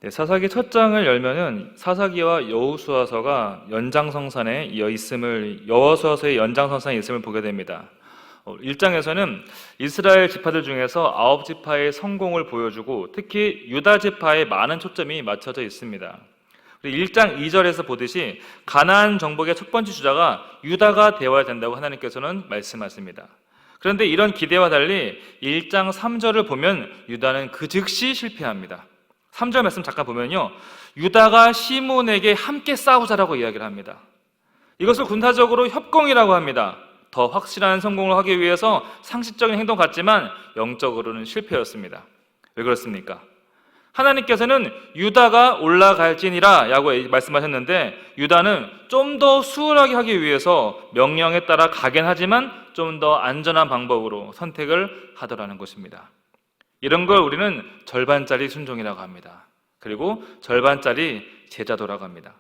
네, 사사기 첫 장을 열면은 사사기와 여호수아서가 연장성산에 이어 있음을 여호수아서의 연장성산에 있음을 보게 됩니다. 1장에서는 이스라엘 지파들 중에서 9지파의 성공을 보여주고 특히 유다 지파에 많은 초점이 맞춰져 있습니다. 1장 2절에서 보듯이 가나안 정복의 첫 번째 주자가 유다가 되어야 된다고 하나님께서는 말씀하십니다. 그런데 이런 기대와 달리 1장 3절을 보면 유다는 그 즉시 실패합니다. 3절 말씀 잠깐 보면요, 유다가 시몬에게 함께 싸우자라고 이야기를 합니다. 이것을 군사적으로 협공이라고 합니다. 더 확실한 성공을 하기 위해서 상식적인 행동 같지만 영적으로는 실패였습니다. 왜 그렇습니까? 하나님께서는 유다가 올라갈지니라 라고 말씀하셨는데 유다는 좀 더 수월하게 하기 위해서 명령에 따라 가긴 하지만 좀 더 안전한 방법으로 선택을 하더라는 것입니다. 이런 걸 우리는 절반짜리 순종이라고 합니다. 그리고 절반짜리 제자도라고 합니다.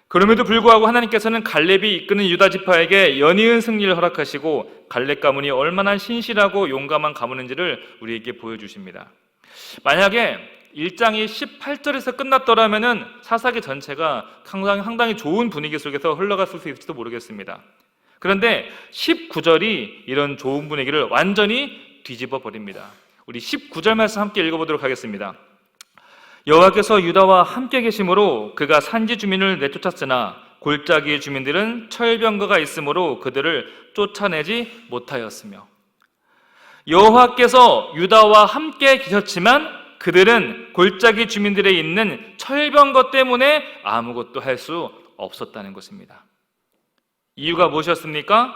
그럼에도 불구하고 하나님께서는 갈렙이 이끄는 유다 지파에게 연이은 승리를 허락하시고 갈렙 가문이 얼마나 신실하고 용감한 가문인지를 우리에게 보여주십니다. 만약에 1장이 18절에서 끝났더라면 사사기 전체가 상당히 좋은 분위기 속에서 흘러갔을 수 있을지도 모르겠습니다. 그런데 19절이 이런 좋은 분위기를 완전히 뒤집어 버립니다. 우리 19절 말씀 함께 읽어보도록 하겠습니다. 여호와께서 유다와 함께 계심으로 그가 산지 주민을 내쫓았으나 골짜기 주민들은 철병거가 있으므로 그들을 쫓아내지 못하였으며, 여호와께서 유다와 함께 계셨지만 그들은 골짜기 주민들에 있는 철병거 때문에 아무것도 할 수 없었다는 것입니다. 이유가 무엇이었습니까?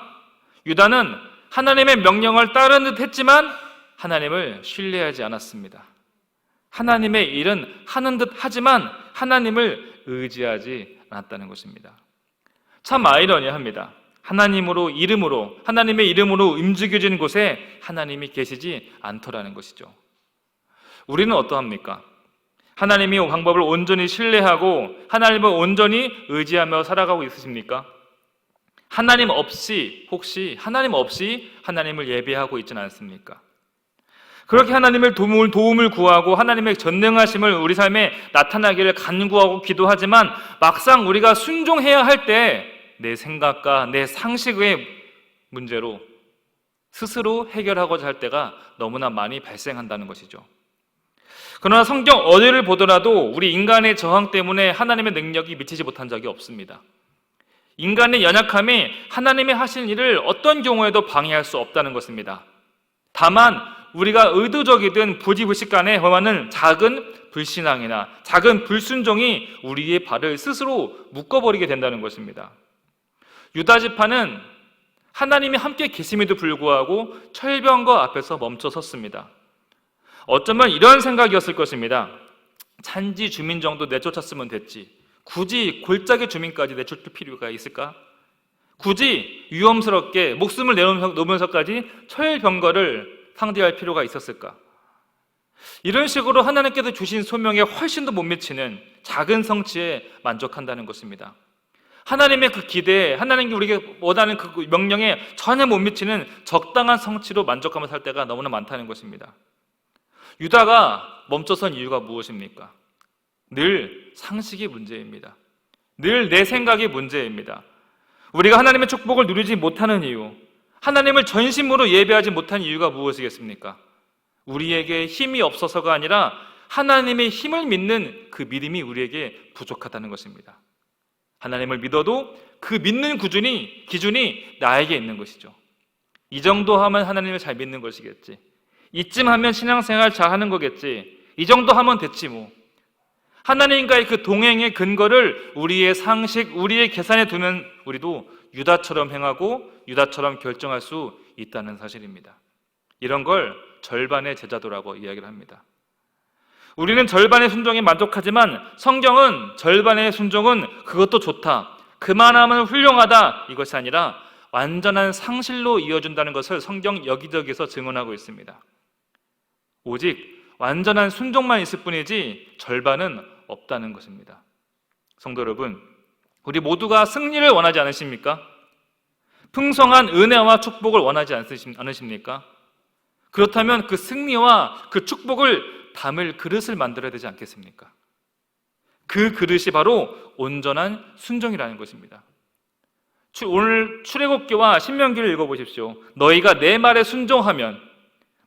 유다는 하나님의 명령을 따르는 듯 했지만 하나님을 신뢰하지 않았습니다. 하나님의 일은 하는 듯 하지만 하나님을 의지하지 않았다는 것입니다. 참 아이러니합니다. 하나님으로 하나님의 이름으로 움직여진 곳에 하나님이 계시지 않더라는 것이죠. 우리는 어떠합니까? 하나님의 방법을 온전히 신뢰하고 하나님을 온전히 의지하며 살아가고 있으십니까? 하나님 없이 하나님을 예배하고 있지는 않습니까? 그렇게 하나님의 도움을 구하고 하나님의 전능하심을 우리 삶에 나타나기를 간구하고 기도하지만 막상 우리가 순종해야 할 때 내 생각과 내 상식의 문제로 스스로 해결하고자 할 때가 너무나 많이 발생한다는 것이죠. 그러나 성경 어디를 보더라도 우리 인간의 저항 때문에 하나님의 능력이 미치지 못한 적이 없습니다. 인간의 연약함이 하나님의 하신 일을 어떤 경우에도 방해할 수 없다는 것입니다. 다만 우리가 의도적이든 부지불식간에 범하는 작은 불신앙이나 작은 불순종이 우리의 발을 스스로 묶어버리게 된다는 것입니다. 유다 지파는 하나님이 함께 계심에도 불구하고 철병거 앞에서 멈춰 섰습니다. 어쩌면 이런 생각이었을 것입니다. 산지 주민 정도 내쫓았으면 됐지, 굳이 골짜기 주민까지 내쫓을 필요가 있을까? 굳이 위험스럽게 목숨을 내놓으면서까지 철병거를 상대할 필요가 있었을까? 이런 식으로 하나님께서 주신 소명에 훨씬 더 못 미치는 작은 성취에 만족한다는 것입니다. 하나님의 그 기대에, 하나님께 우리에게 원하는 그 명령에 전혀 못 미치는 적당한 성취로 만족하며 살 때가 너무나 많다는 것입니다. 유다가 멈춰선 이유가 무엇입니까? 늘 상식이 문제입니다. 늘 내 생각이 문제입니다. 우리가 하나님의 축복을 누리지 못하는 이유, 하나님을 전심으로 예배하지 못한 이유가 무엇이겠습니까? 우리에게 힘이 없어서가 아니라 하나님의 힘을 믿는 그 믿음이 우리에게 부족하다는 것입니다. 하나님을 믿어도 그 믿는 기준이 나에게 있는 것이죠. 이 정도 하면 하나님을 잘 믿는 것이겠지, 이쯤 하면 신앙생활 잘 하는 거겠지, 이 정도 하면 됐지 뭐. 하나님과의 그 동행의 근거를 우리의 상식, 우리의 계산에 두면 우리도 유다처럼 행하고 유다처럼 결정할 수 있다는 사실입니다. 이런 걸 절반의 제자도라고 이야기를 합니다. 우리는 절반의 순종에 만족하지만 성경은 절반의 순종은 그것도 좋다, 그만하면 훌륭하다, 이것이 아니라 완전한 상실로 이어준다는 것을 성경 여기저기서 증언하고 있습니다. 오직 완전한 순종만 있을 뿐이지 절반은 없다는 것입니다. 성도 여러분, 우리 모두가 승리를 원하지 않으십니까? 풍성한 은혜와 축복을 원하지 않으십니까? 그렇다면 그 승리와 그 축복을 담을 그릇을 만들어야 되지 않겠습니까? 그 그릇이 바로 온전한 순종이라는 것입니다. 오늘 출애굽기와 신명기를 읽어보십시오. 너희가 내 말에 순종하면,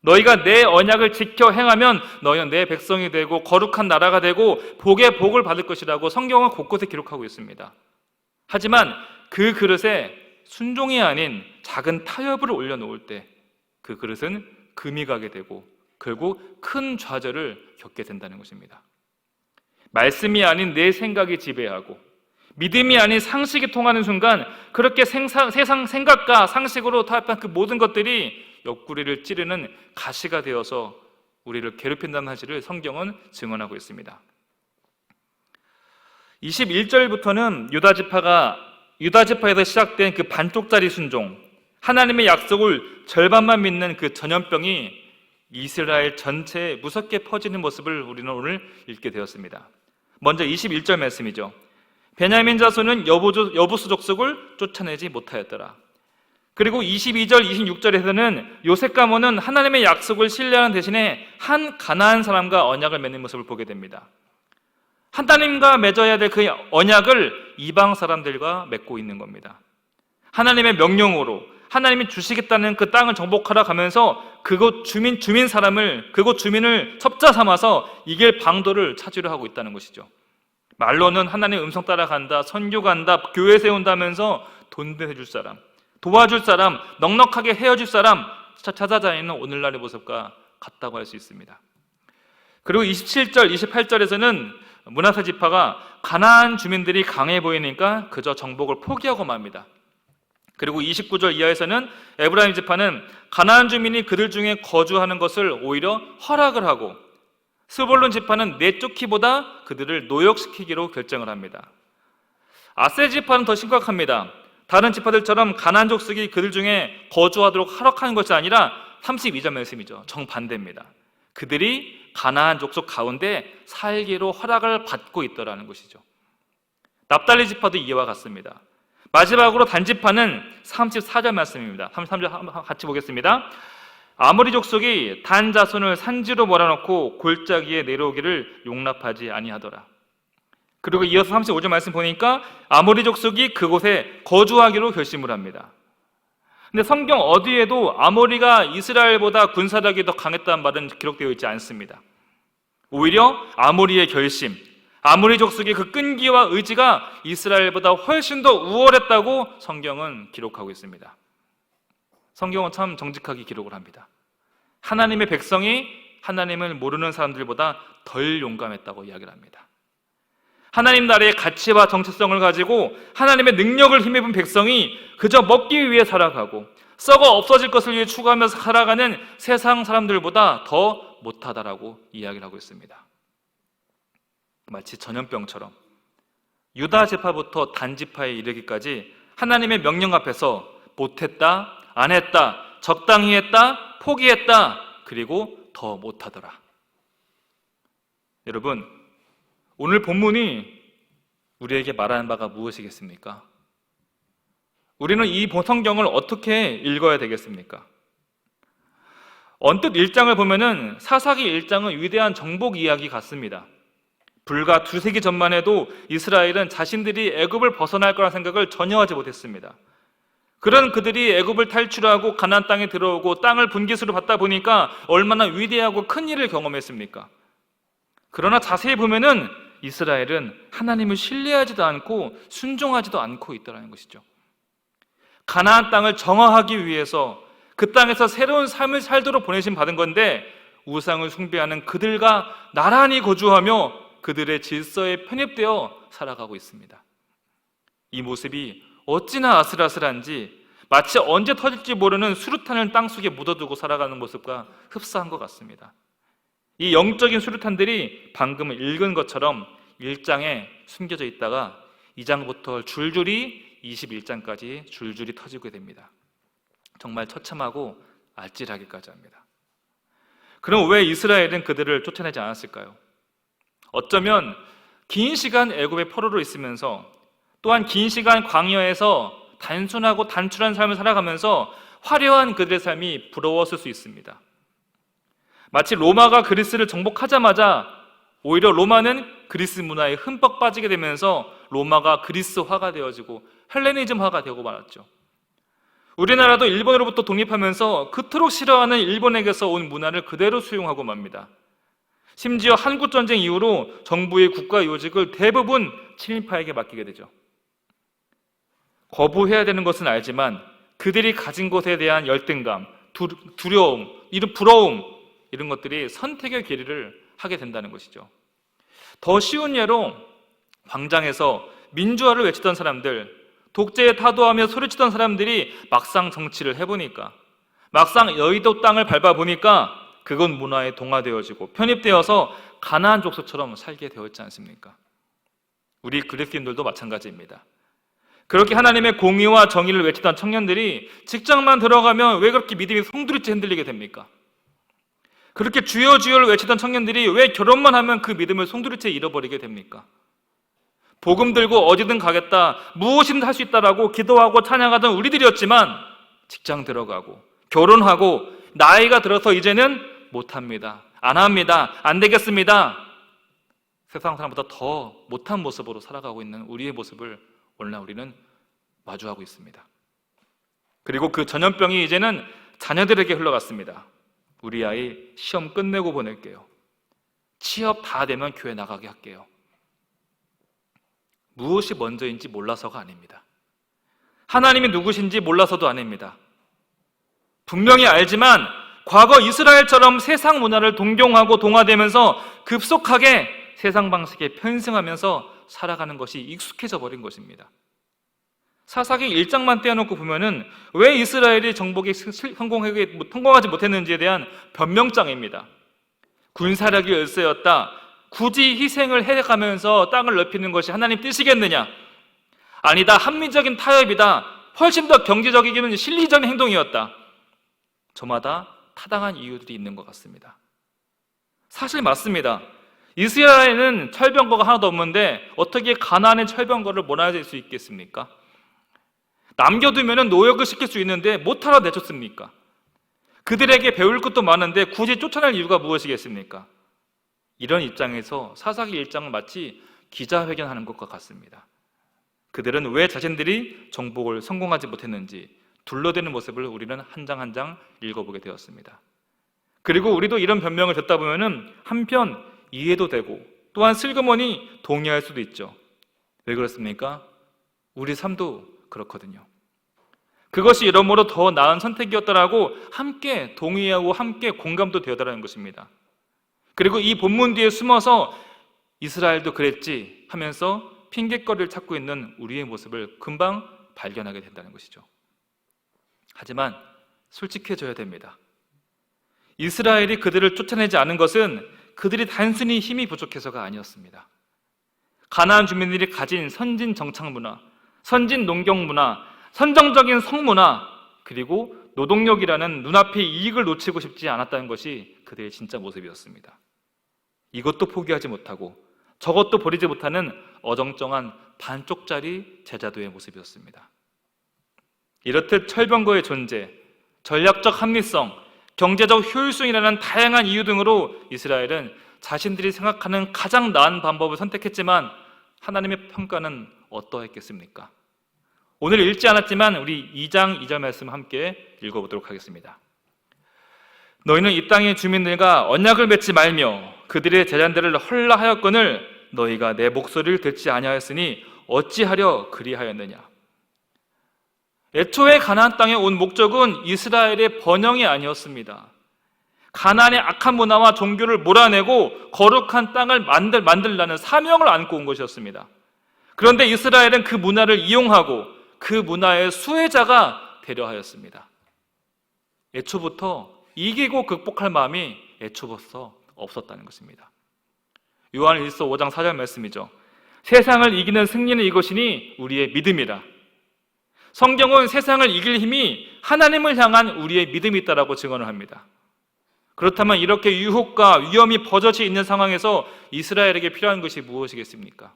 너희가 내 언약을 지켜 행하면 너희는 내 백성이 되고 거룩한 나라가 되고 복의 복을 받을 것이라고 성경은 곳곳에 기록하고 있습니다. 하지만 그 그릇에 순종이 아닌 작은 타협을 올려놓을 때 그 그릇은 금이 가게 되고 결국 큰 좌절을 겪게 된다는 것입니다. 말씀이 아닌 내 생각이 지배하고 믿음이 아닌 상식이 통하는 순간 그렇게 세상 생각과 상식으로 타협한 그 모든 것들이 옆구리를 찌르는 가시가 되어서 우리를 괴롭힌다는 사실을 성경은 증언하고 있습니다. 21절부터는 유다지파에서 시작된 그 반쪽짜리 순종, 하나님의 약속을 절반만 믿는 그 전염병이 이스라엘 전체에 무섭게 퍼지는 모습을 우리는 오늘 읽게 되었습니다. 먼저 21절 말씀이죠. 베냐민 자손은 여부수 족속을 쫓아내지 못하였더라. 그리고 22절, 26절에서는 요셉 가문은 하나님의 약속을 신뢰하는 대신에 한 가나안 사람과 언약을 맺는 모습을 보게 됩니다. 하나님과 맺어야 될 그 언약을 이방 사람들과 맺고 있는 겁니다. 하나님의 명령으로 하나님이 주시겠다는 그 땅을 정복하러 가면서 그곳 주민을 첩자 삼아서 이길 방도를 찾으려 하고 있다는 것이죠. 말로는 하나님의 음성 따라간다, 선교 간다, 교회 세운다면서 돈 대줄 사람, 도와줄 사람, 넉넉하게 헤어질 사람 찾아다니는 오늘날의 모습과 같다고 할 수 있습니다. 그리고 27절, 28절에서는 므낫세 지파가 가나안 주민들이 강해 보이니까 그저 정복을 포기하고 맙니다. 그리고 29절 이하에서는 에브라임 지파는 가나안 주민이 그들 중에 거주하는 것을 오히려 허락을 하고 스볼론 지파는 내쫓기보다 그들을 노역시키기로 결정을 합니다. 아셀 지파는 더 심각합니다. 다른 지파들처럼 가나안 족속이 그들 중에 거주하도록 허락하는 것이 아니라 32절 말씀이죠. 정반대입니다. 그들이 가나안 족속 가운데 살기로 허락을 받고 있더라는 것이죠. 납달리 지파도 이와 같습니다. 마지막으로 단지파는 34절 말씀입니다. 33절 같이 보겠습니다. 아모리 족속이 단 자손을 산지로 몰아넣고 골짜기에 내려오기를 용납하지 아니하더라. 그리고 이어서 35절 말씀 보니까 아모리 족속이 그곳에 거주하기로 결심을 합니다. 근데 성경 어디에도 아모리가 이스라엘보다 군사력이 더 강했다는 말은 기록되어 있지 않습니다. 오히려 아모리의 결심, 아모리 족속의 그 끈기와 의지가 이스라엘보다 훨씬 더 우월했다고 성경은 기록하고 있습니다. 성경은 참 정직하게 기록을 합니다. 하나님의 백성이 하나님을 모르는 사람들보다 덜 용감했다고 이야기를 합니다. 하나님 나라의 가치와 정체성을 가지고 하나님의 능력을 힘입은 백성이 그저 먹기 위해 살아가고 썩어 없어질 것을 위해 추구하면서 살아가는 세상 사람들보다 더 못하다라고 이야기를 하고 있습니다. 마치 전염병처럼 유다 지파부터 단 지파에 이르기까지 하나님의 명령 앞에서 못했다, 안 했다, 적당히 했다, 포기했다, 그리고 더 못하더라. 여러분, 오늘 본문이 우리에게 말하는 바가 무엇이겠습니까? 우리는 이 성경을 어떻게 읽어야 되겠습니까? 언뜻 1장을 보면은 사사기 1장은 위대한 정복 이야기 같습니다. 불과 두세 기 전만 해도 이스라엘은 자신들이 애굽을 벗어날 거라는 생각을 전혀 하지 못했습니다. 그런 그들이 애굽을 탈출하고 가나안 땅에 들어오고 땅을 분깃으로 받다 보니까 얼마나 위대하고 큰 일을 경험했습니까? 그러나 자세히 보면은 이스라엘은 하나님을 신뢰하지도 않고 순종하지도 않고 있다는 것이죠. 가나안 땅을 정화하기 위해서 그 땅에서 새로운 삶을 살도록 보내심 받은 건데 우상을 숭배하는 그들과 나란히 거주하며 그들의 질서에 편입되어 살아가고 있습니다. 이 모습이 어찌나 아슬아슬한지 마치 언제 터질지 모르는 수류탄을 땅속에 묻어두고 살아가는 모습과 흡사한 것 같습니다. 이 영적인 수류탄들이 방금 읽은 것처럼 1장에 숨겨져 있다가 2장부터 줄줄이 21장까지 줄줄이 터지게 됩니다. 정말 처참하고 아찔하기까지 합니다. 그럼 왜 이스라엘은 그들을 쫓아내지 않았을까요? 어쩌면 긴 시간 애굽의 포로로 있으면서 또한 긴 시간 광야에서 단순하고 단출한 삶을 살아가면서 화려한 그들의 삶이 부러웠을 수 있습니다. 마치 로마가 그리스를 정복하자마자 오히려 로마는 그리스 문화에 흠뻑 빠지게 되면서 로마가 그리스화가 되어지고 헬레니즘화가 되고 말았죠. 우리나라도 일본으로부터 독립하면서 그토록 싫어하는 일본에게서 온 문화를 그대로 수용하고 맙니다. 심지어 한국전쟁 이후로 정부의 국가 요직을 대부분 친일파에게 맡기게 되죠. 거부해야 되는 것은 알지만 그들이 가진 것에 대한 열등감, 두려움, 이런 부러움, 이런 것들이 선택의 길을 하게 된다는 것이죠. 더 쉬운 예로 광장에서 민주화를 외치던 사람들, 독재에 타도하며 소리치던 사람들이 막상 정치를 해보니까, 막상 여의도 땅을 밟아보니까 그건 문화에 동화되어지고 편입되어서 가나안 족속처럼 살게 되었지 않습니까? 우리 그리스도인들도 마찬가지입니다. 그렇게 하나님의 공의와 정의를 외치던 청년들이 직장만 들어가면 왜 그렇게 믿음이 송두리째 흔들리게 됩니까? 그렇게 주여 주여를 외치던 청년들이 왜 결혼만 하면 그 믿음을 송두리째 잃어버리게 됩니까? 복음 들고 어디든 가겠다, 무엇이든 할 수 있다라고 기도하고 찬양하던 우리들이었지만 직장 들어가고 결혼하고 나이가 들어서 이제는 못합니다, 안 합니다, 안 되겠습니다, 세상 사람보다 더 못한 모습으로 살아가고 있는 우리의 모습을 오늘날 우리는 마주하고 있습니다. 그리고 그 전염병이 이제는 자녀들에게 흘러갔습니다. 우리 아이 시험 끝내고 보낼게요, 취업 다 되면 교회 나가게 할게요. 무엇이 먼저인지 몰라서가 아닙니다. 하나님이 누구신지 몰라서도 아닙니다. 분명히 알지만 과거 이스라엘처럼 세상 문화를 동경하고 동화되면서 급속하게 세상 방식에 편승하면서 살아가는 것이 익숙해져 버린 것입니다. 사사기 1장만 떼어놓고 보면은 왜 이스라엘이 정복에 성공하지 못했는지에 대한 변명장입니다. 군사력이 열세였다, 굳이 희생을 해가면서 땅을 넓히는 것이 하나님 뜻이겠느냐? 아니다, 합리적인 타협이다, 훨씬 더 경제적이기는 실리적인 행동이었다. 저마다 타당한 이유들이 있는 것 같습니다. 사실 맞습니다. 이스라엘에는 철병거가 하나도 없는데 어떻게 가나안의 철병거를 몰아낼 수 있겠습니까? 남겨두면 노역을 시킬 수 있는데 못하러 내줬습니까? 그들에게 배울 것도 많은데 굳이 쫓아낼 이유가 무엇이겠습니까? 이런 입장에서 사사기 1장은 마치 기자회견하는 것과 같습니다. 그들은 왜 자신들이 정복을 성공하지 못했는지 둘러대는 모습을 우리는 한 장 한 장 읽어보게 되었습니다. 그리고 우리도 이런 변명을 듣다 보면 한편 이해도 되고 또한 슬그머니 동의할 수도 있죠. 왜 그렇습니까? 우리 삶도 그렇거든요. 그것이 이러므로 더 나은 선택이었다라고 함께 동의하고 함께 공감도 되어달라는 것입니다. 그리고 이 본문 뒤에 숨어서 이스라엘도 그랬지 하면서 핑계거리를 찾고 있는 우리의 모습을 금방 발견하게 된다는 것이죠. 하지만 솔직해져야 됩니다. 이스라엘이 그들을 쫓아내지 않은 것은 그들이 단순히 힘이 부족해서가 아니었습니다. 가나안 주민들이 가진 선진 정착 문화, 선진 농경 문화, 선정적인 성문화, 그리고 노동력이라는 눈앞의 이익을 놓치고 싶지 않았다는 것이 그들의 진짜 모습이었습니다. 이것도 포기하지 못하고 저것도 버리지 못하는 어정쩡한 반쪽짜리 제자도의 모습이었습니다. 이렇듯 철병거의 존재, 전략적 합리성, 경제적 효율성이라는 다양한 이유 등으로 이스라엘은 자신들이 생각하는 가장 나은 방법을 선택했지만 하나님의 평가는 어떠했겠습니까? 오늘 읽지 않았지만 우리 2장 2절 말씀 함께 읽어보도록 하겠습니다. 너희는 이 땅의 주민들과 언약을 맺지 말며 그들의 제잔들을 헐라하였거늘 너희가 내 목소리를 듣지 아니하였으니 어찌하려 그리하였느냐. 애초에 가나안 땅에 온 목적은 이스라엘의 번영이 아니었습니다. 가나안의 악한 문화와 종교를 몰아내고 거룩한 땅을 만들라는 사명을 안고 온 것이었습니다. 그런데 이스라엘은 그 문화를 이용하고 그 문화의 수혜자가 되려 하였습니다. 애초부터 이기고 극복할 마음이 애초부터 없었다는 것입니다. 요한일서 5장 4절 말씀이죠. 세상을 이기는 승리는 이것이니 우리의 믿음이라. 성경은 세상을 이길 힘이 하나님을 향한 우리의 믿음이 있다라고 증언을 합니다. 그렇다면 이렇게 유혹과 위험이 버젓이 있는 상황에서 이스라엘에게 필요한 것이 무엇이겠습니까?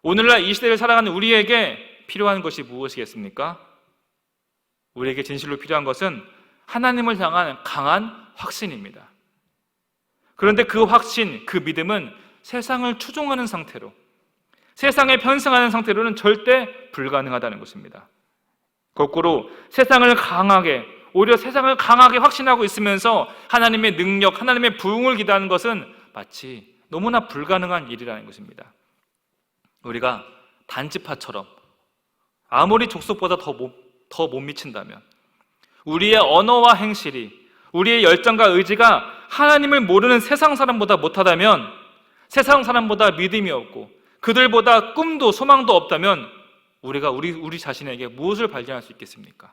오늘날 이 시대를 살아가는 우리에게 필요한 것이 무엇이겠습니까? 우리에게 진실로 필요한 것은 하나님을 향한 강한 확신입니다. 그런데 그 확신, 그 믿음은 세상을 추종하는 상태로, 세상에 편승하는 상태로는 절대 불가능하다는 것입니다. 거꾸로 오히려 세상을 강하게 확신하고 있으면서 하나님의 능력, 하나님의 부흥을 기대하는 것은 마치 너무나 불가능한 일이라는 것입니다. 우리가 단지파처럼 아무리 족속보다 더 못 미친다면, 우리의 언어와 행실이, 우리의 열정과 의지가 하나님을 모르는 세상 사람보다 못하다면, 세상 사람보다 믿음이 없고 그들보다 꿈도 소망도 없다면 우리가 우리 자신에게 무엇을 발견할 수 있겠습니까?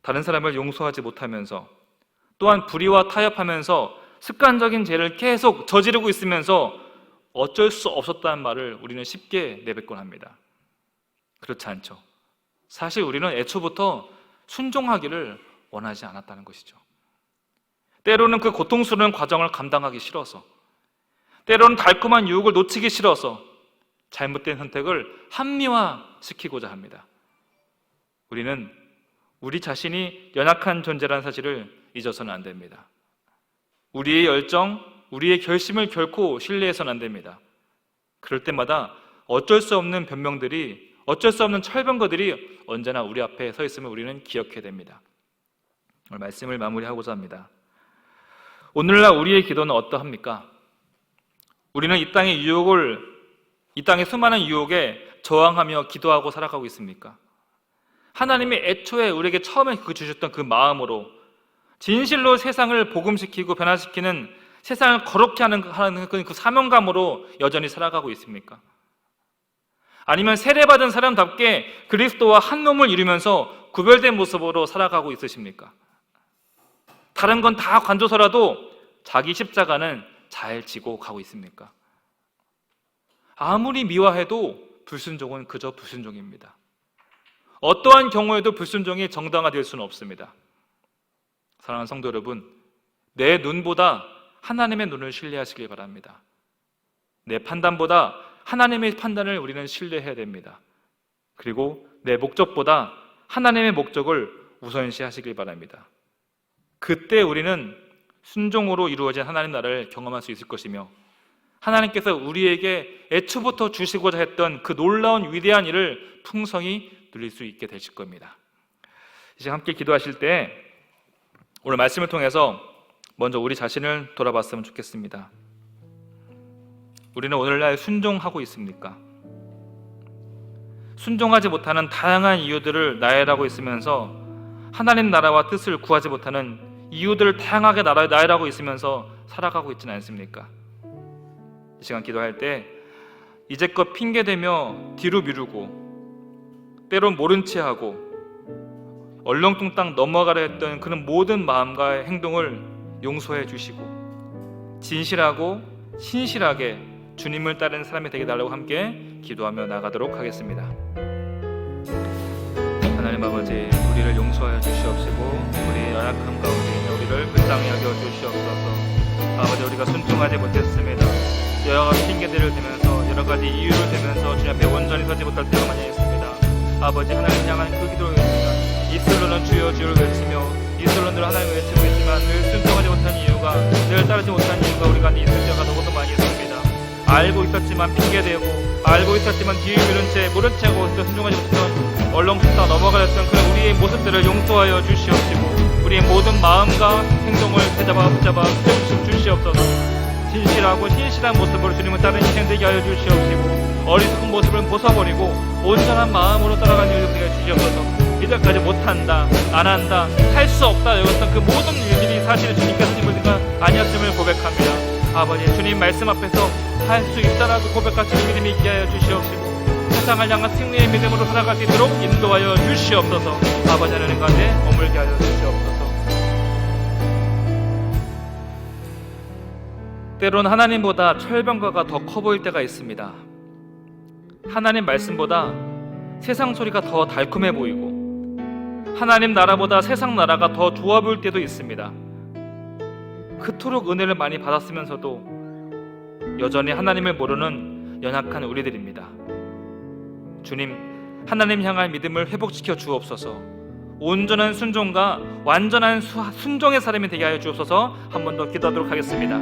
다른 사람을 용서하지 못하면서, 또한 불의와 타협하면서 습관적인 죄를 계속 저지르고 있으면서 어쩔 수 없었다는 말을 우리는 쉽게 내뱉곤 합니다. 그렇지 않죠. 사실 우리는 애초부터 순종하기를 원하지 않았다는 것이죠. 때로는 그 고통스러운 과정을 감당하기 싫어서, 때로는 달콤한 유혹을 놓치기 싫어서 잘못된 선택을 합리화시키고자 합니다. 우리는 우리 자신이 연약한 존재라는 사실을 잊어서는 안 됩니다. 우리의 열정, 우리의 결심을 결코 신뢰해서는 안 됩니다. 그럴 때마다 어쩔 수 없는 변명들이, 어쩔 수 없는 철병거들이 언제나 우리 앞에 서 있음을 우리는 기억해야 됩니다. 오늘 말씀을 마무리하고자 합니다. 오늘날 우리의 기도는 어떠합니까? 우리는 이 땅의 수많은 유혹에 저항하며 기도하고 살아가고 있습니까? 하나님이 애초에 우리에게 처음에 주셨던 그 마음으로 진실로 세상을 복음시키고 변화시키는, 세상을 거룩히 하는 그 사명감으로 여전히 살아가고 있습니까? 아니면 세례받은 사람답게 그리스도와 한 몸을 이루면서 구별된 모습으로 살아가고 있으십니까? 다른 건 다 관둬서라도 자기 십자가는 잘 지고 가고 있습니까? 아무리 미화해도 불순종은 그저 불순종입니다. 어떠한 경우에도 불순종이 정당화될 수는 없습니다. 사랑하는 성도 여러분, 내 눈보다 하나님의 눈을 신뢰하시길 바랍니다. 내 판단보다 하나님의 판단을 우리는 신뢰해야 됩니다. 그리고 내 목적보다 하나님의 목적을 우선시하시길 바랍니다. 그때 우리는 순종으로 이루어진 하나님 나라를 경험할 수 있을 것이며, 하나님께서 우리에게 애초부터 주시고자 했던 그 놀라운 위대한 일을 풍성히 누릴 수 있게 되실 겁니다. 이제 함께 기도하실 때 오늘 말씀을 통해서 먼저 우리 자신을 돌아봤으면 좋겠습니다. 우리는 오늘날 순종하고 있습니까? 순종하지 못하는 다양한 이유들을 나열하고 있으면서 하나님 나라와 뜻을 구하지 못하는 이유들을 다양하게 나열하고 있으면서 살아가고 있지는 않습니까? 이 시간 기도할 때 이제껏 핑계대며 뒤로 미루고 때론 모른 채 하고 얼렁뚱땅 넘어가려 했던 그런 모든 마음과 행동을 용서해 주시고 진실하고 신실하게 주님을 따르는 사람이 되게 달라고 함께 기도하며 나가도록 하겠습니다. 하나님 아버지, 우리를 용서하여 주시옵시고 우리의 연약함 가운데 있는 우리를 불쌍히 여겨 주시옵소서. 아버지, 우리가 순종하지 못했습니다. 여러 가지 핑계들을 대면서 여러 가지 이유를 대면서 주님 앞에 온전히 서지 못할 때가 많이 있습니다. 아버지, 하나님 향한 그 기도를 외칩니다. 이슬로는 주여 주를 외치며 이슬로는 하나님을 외치고 있지만 늘 순종하지 못한 이유가, 늘 따르지 못한 이유가 우리 가운데 있을 때가 너무도 많이 있습니다. 알고 있었지만 핑계대고, 알고 있었지만 뒤를 미룬 채 모른 채 하고 순종하지 못했던 얼렁뚱땅 넘어가렸던 그런 우리의 모습들을 용서하여 주시옵시고 우리의 모든 마음과 행동을 붙잡아 주시옵소서. 진실하고 신실한 모습으로 주님을 따르는 인생 되게 하여 주시옵시고 어리석은 모습을 벗어버리고 온전한 마음으로 따라가는 인생 되게 주시옵소서. 이제까지 못한다, 안 한다, 할 수 없다 여겼던 그 모든 일들이 사실 주님께서 주님과 아니었음을 고백합니다. 아버지, 주님 말씀 앞에서 할 수 있다라고 고백할 수 있는 믿음이 있게 하여 주시옵시고 세상을 향한 승리의 믿음으로 살아갈 수 있도록 인도하여 주시옵소서. 아버지, 하나님 가운데 머물게 하여 주시옵소서. 때론 하나님보다 철병가가 더 커 보일 때가 있습니다. 하나님 말씀보다 세상 소리가 더 달콤해 보이고 하나님 나라보다 세상 나라가 더 좋아 보일 때도 있습니다. 그토록 은혜를 많이 받았으면서도 여전히 하나님을 모르는 연약한 우리들입니다. 주님, 하나님 향할 믿음을 회복시켜 주옵소서. 온전한 순종과 완전한 순종의 사람이 되게 하여 주옵소서. 한 번 더 기도하도록 하겠습니다.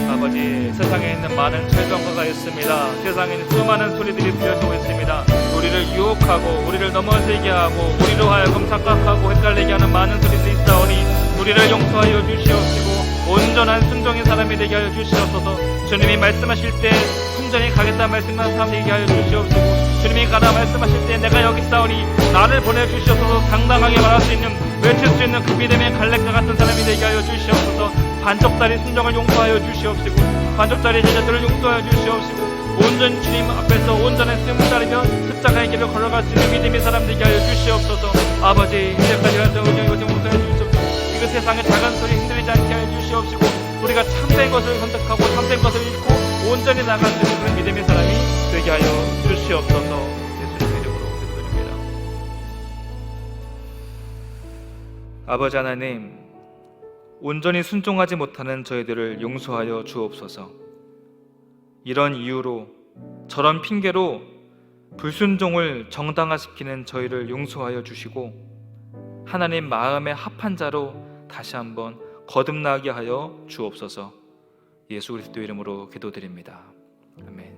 아버지, 세상에 있는 많은 철병가가 있습니다. 세상에 있는 수많은 소리들이 들려지고 있습니다. 우리를 유혹하고 우리를 넘어지게 하고 우리로 하여금 착각하고 헷갈리게 하는 많은 소리들이 있사오니 우리를 용서하여 주시옵시고 온전한 순종의 사람이 되게 하여 주시옵소서. 주님이 말씀하실 때 순전히 가겠다 말씀한 사람 되게 하여 주시옵시고, 주님이 가라 말씀하실 때 내가 여기 있사오니 나를 보내주시옵소서. 당당하게 말할 수 있는, 외칠 수 있는 그 믿음의 갈렙과 같은 사람이 되게 하여 주시옵소서. 반쪽짜리 순종을 용서하여 주시옵시고 반쪽짜리 제자들을 용서하여 주시옵시고 온전히 주님 앞에서 온전한 씀을 따르며 십자가의 길을 걸어갈 수 있는 믿음의 사람 되게 하여 주시옵소서. 아버지, 이제까지 가서 은혜 이것을 용서해 주시옵소서. 이그 세상의 작은 소리 흔들리지 않게 하여 주시옵시고 우리가 참된 것을 선택하고 참된 것을 잃고 온전히 나갈 수 있는 그런 믿음의 사람이 되게 하여 주시옵소서. 예수님의 이름으로 기도드립니다. 아버지 하나님, 온전히 순종하지 못하는 저희들을 용서하여 주옵소서. 이런 이유로, 저런 핑계로 불순종을 정당화시키는 저희를 용서하여 주시고 하나님 마음의 합한 자로 다시 한번 거듭나게 하여 주옵소서. 예수 그리스도 이름으로 기도드립니다. 아멘.